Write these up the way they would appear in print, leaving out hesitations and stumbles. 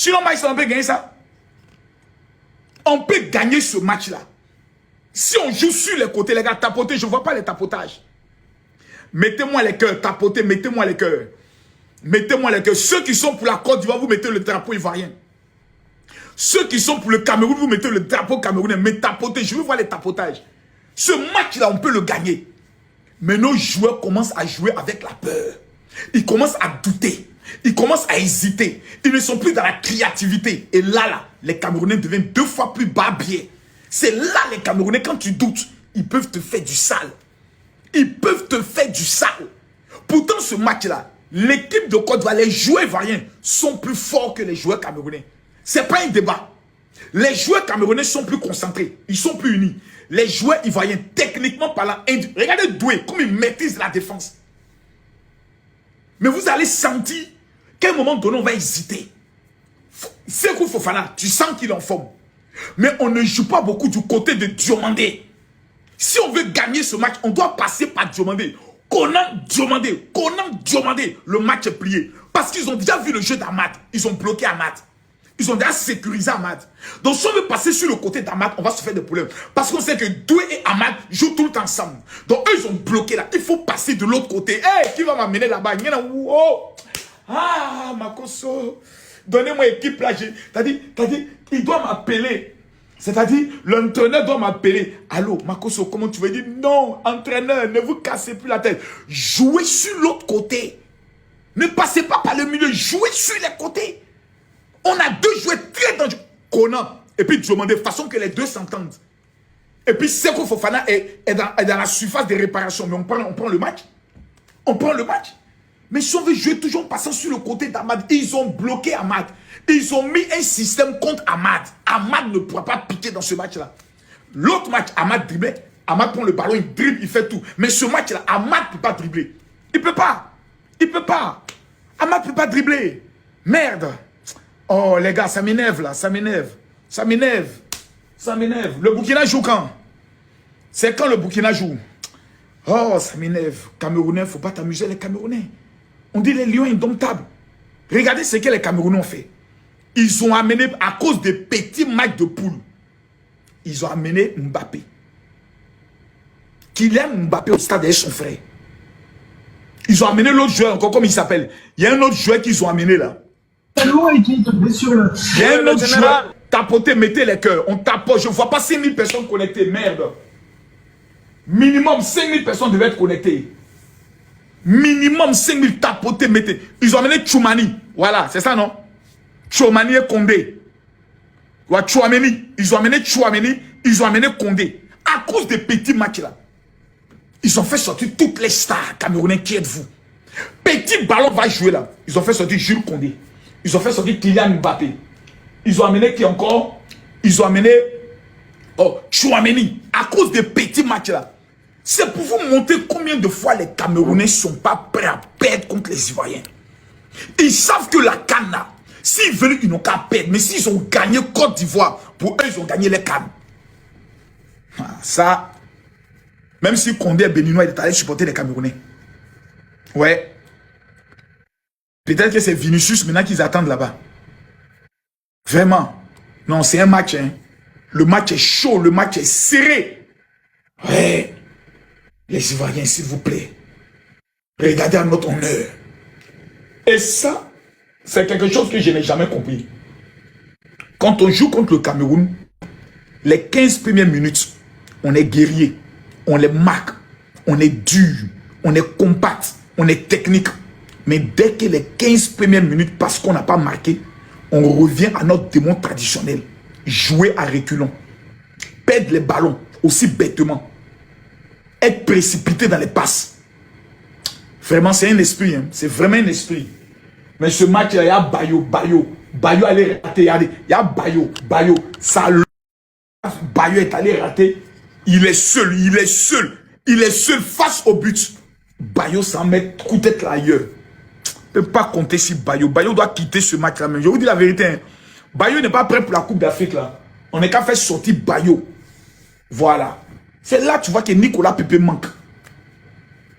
Sinon, Maïs, on peut gagner ça. On peut gagner ce match-là. Si on joue sur les côtés, les gars, tapoter, je ne vois pas les tapotages. Mettez-moi les cœurs, tapotez, mettez-moi les cœurs. Mettez-moi les cœurs. Ceux qui sont pour la Côte d'Ivoire, vous mettez le drapeau ivoirien. Ceux qui sont pour le Cameroun, vous mettez le drapeau camerounais. Mais tapotez, je veux voir les tapotages. Ce match-là, on peut le gagner. Mais nos joueurs commencent à jouer avec la peur. Ils commencent à douter. Ils commencent à hésiter. Ils ne sont plus dans la créativité. Et là, les Camerounais deviennent 2 fois plus barbiers. C'est là, les Camerounais, quand tu doutes, ils peuvent te faire du sale. Ils peuvent te faire du sale. Pourtant, ce match-là, l'équipe de Côte d'Ivoire, les joueurs ivoiriens sont plus forts que les joueurs camerounais. Ce n'est pas un débat. Les joueurs camerounais sont plus concentrés. Ils sont plus unis. Les joueurs ivoiriens, techniquement parlant, regardez Doué, comme ils maîtrisent la défense. Mais vous allez sentir qu'à un moment donné, on va hésiter. Sékou Fofana, tu sens qu'il est en forme. Mais on ne joue pas beaucoup du côté de Diomandé. Si on veut gagner ce match, on doit passer par Diomandé. Konan Diomandé, le match est plié. Parce qu'ils ont déjà vu le jeu d'Amad. Ils ont bloqué Amad. Ils ont déjà sécurisé Amad. Donc si on veut passer sur le côté d'Amad, on va se faire des problèmes. Parce qu'on sait que Doué et Amad jouent tout le temps ensemble. Donc eux, ils ont bloqué là. Il faut passer de l'autre côté. Hey, qui va m'amener là-bas? Oh. Ah, Makoso. Donnez-moi équipe là. T'as dit, il doit m'appeler. C'est-à-dire, l'entraîneur doit m'appeler. Allô, Makoso, comment tu veux dire? Non, entraîneur, ne vous cassez plus la tête. Jouez sur l'autre côté. Ne passez pas par le milieu. Jouez sur les côtés. On a 2 joueurs très dangereux. Konan et puis Diomandé, de façon que les 2 s'entendent. Et puis Sékou Fofana est dans la surface de réparation. Mais on prend le match. On prend le match. Mais si on veut jouer toujours en passant sur le côté d'Amad, ils ont bloqué Amad. Ils ont mis un système contre Amad. Amad ne pourra pas piquer dans ce match-là. L'autre match, Amad driblait. Amad prend le ballon, il dribble, il fait tout. Mais ce match-là, Amad ne peut pas dribbler. Il ne peut pas. Il ne peut pas. Amad ne peut pas dribbler. Merde. Oh les gars, ça m'énerve là. Ça m'énerve. Ça m'énerve. Ça m'énerve. Le Burkina joue quand? C'est quand le Burkina joue? Oh, ça m'énerve. Camerounais, il ne faut pas t'amuser les Camerounais. On dit les lions indomptables. Regardez ce que les Camerounais ont fait. Ils ont amené, à cause des petits matchs de poule, ils ont amené Mbappé. Kylian Mbappé au stade avec son frère. Ils ont amené l'autre joueur, encore comme il s'appelle. Il y a un autre joueur qu'ils ont amené là. Il y a un autre joueur. Tapotez, mettez les cœurs. On tapote. Je ne vois pas 5000 personnes connectées. Merde. Minimum 5000 personnes devaient être connectées. Minimum 5000 tapotés, mettez. Ils ont amené Tchoumani. Voilà, c'est ça, non? Tchoumani et Condé. Ouais, Tchouameni. Ils ont amené Tchouameni. Ils ont amené Condé. À cause des petits matchs là. Ils ont fait sortir toutes les stars camerounais. Qui êtes-vous? Petit ballon va jouer là. Ils ont fait sortir Jules Condé. Ils ont fait sortir Kylian Mbappé. Ils ont amené qui encore? Ils ont amené Tchouameni. À cause des petits matchs là. C'est pour vous montrer combien de fois les Camerounais ne sont pas prêts à perdre contre les Ivoiriens. Ils savent que la CAN, s'ils veulent, ils n'ont qu'à perdre. Mais s'ils ont gagné Côte d'Ivoire, pour eux, ils ont gagné les CAN. Ça, même si Condé est béninois, il est allé supporter les Camerounais. Ouais. Peut-être que c'est Vinicius maintenant qu'ils attendent là-bas. Vraiment. Non, c'est un match. Hein. Le match est chaud, le match est serré. Ouais. Les Ivoiriens, s'il vous plaît, regardez à notre honneur. Et ça, c'est quelque chose que je n'ai jamais compris. Quand on joue contre le Cameroun, les 15 premières minutes, on est guerrier, on les marque, on est dur, on est compact, on est technique. Mais dès que les 15 premières minutes, parce qu'on n'a pas marqué, on revient à notre démon traditionnel. Jouer à reculons, perdre les ballons aussi bêtement. Être précipité dans les passes. Vraiment, c'est un esprit. Hein. C'est vraiment un esprit. Mais ce match, il y a Bayo. Bayo allait rater. Il y a Bayo. Ça, Bayo est allé rater. Il est seul. Il est seul face au but. Bayo s'en met coup de tête ailleurs. Ne peut pas compter sur Bayo. Bayo doit quitter ce match-là. Je vous dis la vérité. Hein. Bayo n'est pas prêt pour la Coupe d'Afrique. On n'est qu'à faire sortir Bayo. Voilà. C'est là tu vois que Nicolas Pepe manque.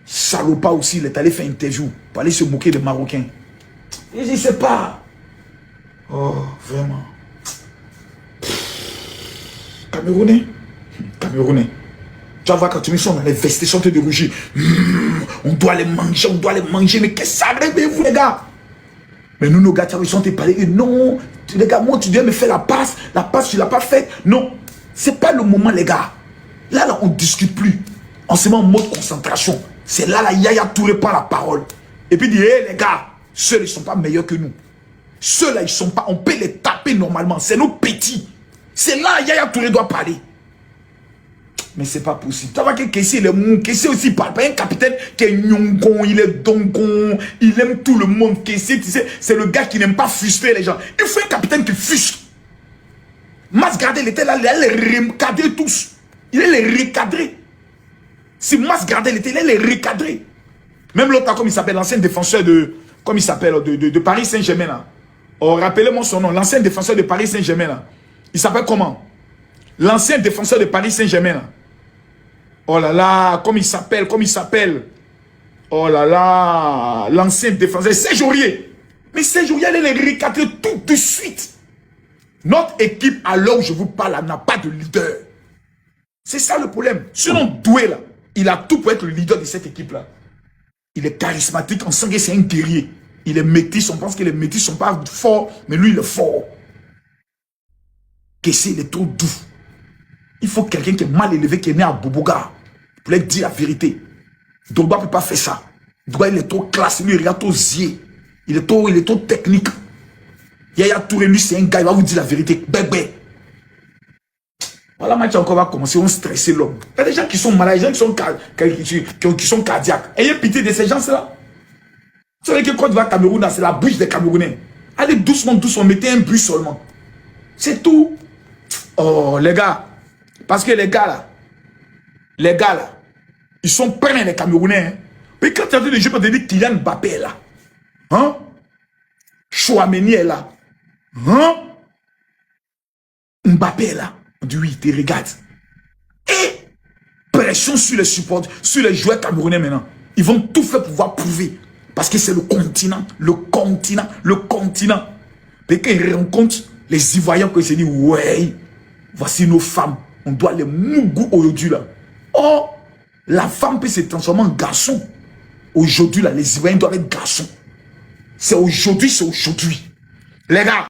Salopa aussi, il est allé faire une interview pour aller se moquer des Marocains. Je ne sais pas. Oh, vraiment. Camerounais. Camerounais. Tu vas voir quand ils sont dans les vestiaires, ils sont de rougir. On doit les manger, on doit les manger. Mais qu'est-ce que ça arrive, vous, les gars? Mais nous, nos gars, ils sont parlés. Non, les gars, moi, tu dois me faire la passe, tu ne l'as pas faite. Non, c'est pas le moment, les gars. Là, on ne discute plus. On se met en mode concentration. C'est là, Yaya Touré prend la parole. Et puis, il dit, hé, les gars, ceux-là, ils ne sont pas meilleurs que nous. Ceux-là, ils ne sont pas, on peut les taper normalement. C'est nos petits. C'est là, Yaya Touré doit parler. Mais c'est pas possible. Tu vois que Kessie, il est mou. Kessie aussi parle pas. Un capitaine qui est nyongon, il est dongon, il aime tout le monde. Kessie, tu sais, c'est le gars qui n'aime pas frustrer les gens. Il faut un capitaine qui frustre. Masgardé, il était là, il allait les recadrer tous. Il allait les recadrer. Si Masgardé, il était là, il allait les recadrer. Même l'autre, comme il s'appelle, l'ancien défenseur de, comme il s'appelle, de Paris Saint-Germain, là. Oh, rappelez-moi son nom, l'ancien défenseur de Paris Saint-Germain, là. Il s'appelle comment? L'ancien défenseur de Paris Saint-Germain, là. Oh là là, comme il s'appelle. Oh là là, l'ancien défenseur, Serge-Aurier. Mais Serge-Aurier, elle est recadrée tout de suite. Notre équipe, à l'heure où je vous parle, n'a pas de leader. C'est ça le problème. Sinon, Doué, là, il a tout pour être le leader de cette équipe-là. Il est charismatique, on sent que c'est un guerrier. Il est métis, on pense que les métis ne sont pas forts, mais lui, il est fort. Kessie, il est trop doux. Il faut quelqu'un qui est mal élevé, qui est né à Boboga, pour lui dire la vérité. Drogba ne peut pas faire ça. Drogba, il est trop classe, lui, il regarde trop zier. Il est trop technique. Yaya Touré, lui, c'est un gars, il va vous dire la vérité. Bébé. Voilà, match encore va commencer, on stresser l'homme. Il y a des gens qui sont malades, des gens qui sont cardiaques. Ayez pitié de ces gens-là. Vous savez que quand tu vas à Cameroun, c'est la bouche des Camerounais. Allez doucement, mettez un but seulement. C'est tout. Oh, les gars. Parce que les gars là, ils sont prêts, les Camerounais. Hein. Mais quand tu as vu les jeux, tu as dit Kylian Mbappé est là. Hein? Chouameni est là. Hein? Mbappé est là. On dit oui, tu regardes. Et pression sur les supporters, sur les joueurs camerounais maintenant. Ils vont tout faire pour pouvoir prouver. Parce que c'est le continent. Et quand ils rencontrent les Ivoiriens, ils se disent, ouais, voici nos femmes. On doit les mougou aujourd'hui là. Oh, la femme peut se transformer en garçon. Aujourd'hui là, les Ivoiriens doivent être garçons. C'est aujourd'hui. Les gars.